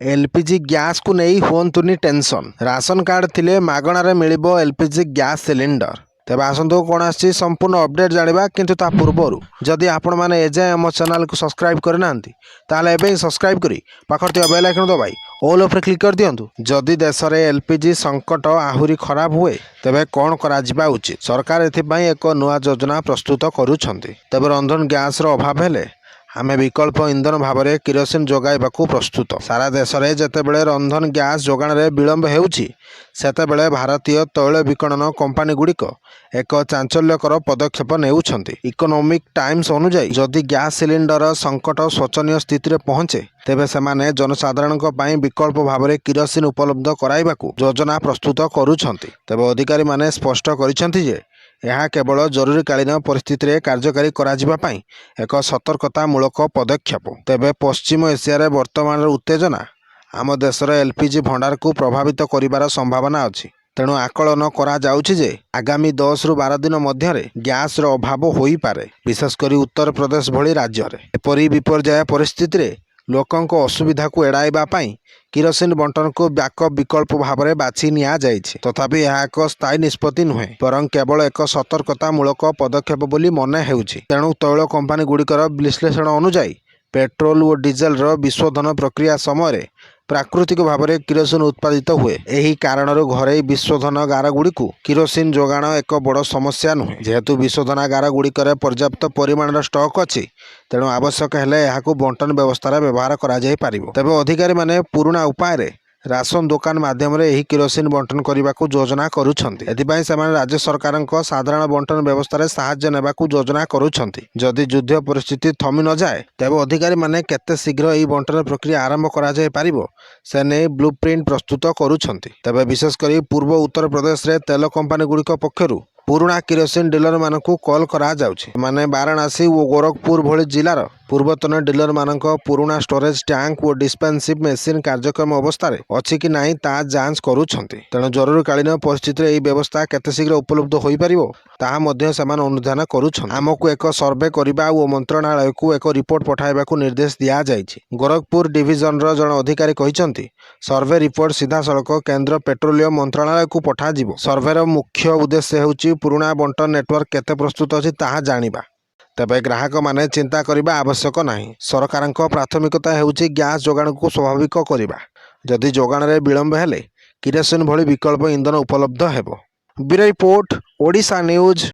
LPG gas को नहीं हुंतुनी tension ration card थिले मागणारे मिलिबो एलपीजी गैस सिलिंडर। तेज आसतु कौन आसी संपूर्ण अपडेट जाना किंतु ता पूर्वर जदि आपण मैंने एजाए आम चैनल को सब्सक्राइब करना ताले एबे सब्सक्राइब करी पाखर थिबा बेल आइकन दबाई ऑल उपरे क्लिक कर दियंतु। जदि देश में एलपीजी संकट आहुरी खराब हुए तेबे कौन करा जिबा उचित। सरकार एथिपाई एक नुआ योजना प्रस्तुत करुछंती। तेबे रंधन गैस रो अभाव हेले आमे विकल्प इंधन भाव में किरोसिन जोगाइबाकू प्रस्तुत। सारा देश में जेतेबेले रंधन गैस जोगाण में विलंब हेउछि सेतेबेले भारतीय तैल विपणन कंपानी गुड़िक एक चांचल्यकर पदक्षेप नेउछंती। इकोनॉमिक टाइम्स अनुसार जदि गैस सिलिंडर संकट शोचनीय स्थिति में पहुंचे तेबे सेमाने जनसाधारण विकल्प भाव में किरोसिन उपलब्ध कराइबाकू योजना प्रस्तुत करुछंती। तेबे अधिकारी माने स्पष्ट करिसेंती जे यह केवल जरूरीकालीन परिस्थिति में कार्यकारी कराजिबा पई एक सतर्कतामूलक पदक्षेप। तेबे पश्चिम एशिया वर्तमान उत्तेजना आम देशर एलपीजी भंडार को प्रभावित करिवार संभावना अछि। तेणु आकलन करा जाउछि जे आगामी 10 रु 12 दिन मध्य गैस रो अभाव होई पारे, विशेषकर उत्तर प्रदेश भली राज्य में। एपरी विपर्याय परिस्थिति रे लोकंको असुविधा को एड़ाइबा पई किरोसिन बंटन को बैकअप विकल्प भाव में बाछि निया जाइछि। तथापि यह एक स्थायी निष्पत्ति नुहे बरं केवल एक सतर्कतामूलक पदक्षेप बोली मने हेउछि। तेणु तैल कंपानी गुड़िकर विश्लेषण अनुसार पेट्रोल और डीजेल विशोधन प्रक्रिया समय प्राकृतिक भाव में किरोसिन उत्पादित हुए। यही कारण घरे विशोधनागार गुड़ी किरोसिन जोगाण एक बड़ समस्या नुहे। जेहेतु विशोधनागार गुड़िकर पर्याप्त परिमाण स्टॉक अच्छी तेणु आवश्यक हेले यहाकू बंटन व्यवस्था व्यवहार करा जाय पारिबो। तेबे अधिकारी माने पुराना उपाय रे राशन दुकान माध्यम रे एही किरोसिन बंटन करबाकू योजना करुछंती। एथिपाई सेमाने राज्य सरकारक साधारण बंटन व्यवस्था रे सहाय्य नेबाकू योजना करुछंती। जदि युद्ध परिस्थिति थमी न जाए तेबे अधिकारी माने केते शीघ्र एही बंटन प्रक्रिया आरंभ करा जाय पारिबो से ने ब्लूप्रिंट प्रस्तुत करुछंती। तेबे विशेष करी पूर्व उत्तर प्रदेश रे तेल कंपानी गुड़िक पक्षरु पुराना किरोसिन डीलर मानकू कॉल करा जाउछि। माने वाराणसी और गोरखपुर भली जिलार पूर्वतन डीलर मानक पुराना स्टोरेज टैंक और डिस्पेंसिव मेसीन कार्यक्रम अवस्था अच्छी कि नहीं ता जांच करुछंती। तेणु जरूरीकालीन परिस्थिति में व्यवस्था केते शीघ्र उपलब्ध होई परिबो ताहा मध्य सेमान अनुधान करुछंती। आमको एक सर्वे करिबा और मंत्रणालय को एक रिपोर्ट पठाइबाकू निर्देश दिया जाइछि। गोरखपुर डिविजन रो जन अधिकारी कहिसंती सर्वे रिपोर्ट सीधा सड़क केंद्र पेट्रोलियम मंत्रणालय को पठा जिवो। सर्वेर मुख्य उद्देश्य हेउछि पुराना बंटन नेटवर्क केते प्रस्तुत अछि ताहा जानिबा। तेबे ग्राहक माने चिंता करबा आवश्यक नाही। सरकारक प्राथमिकता हेउछि गैस जोगाण को स्वाभाविक करिबा। जदि जोगाण रे विलंब हेले किरोसिन भली विकल्प इंधन उपलब्ध हेबो। Bureau report Odisha news.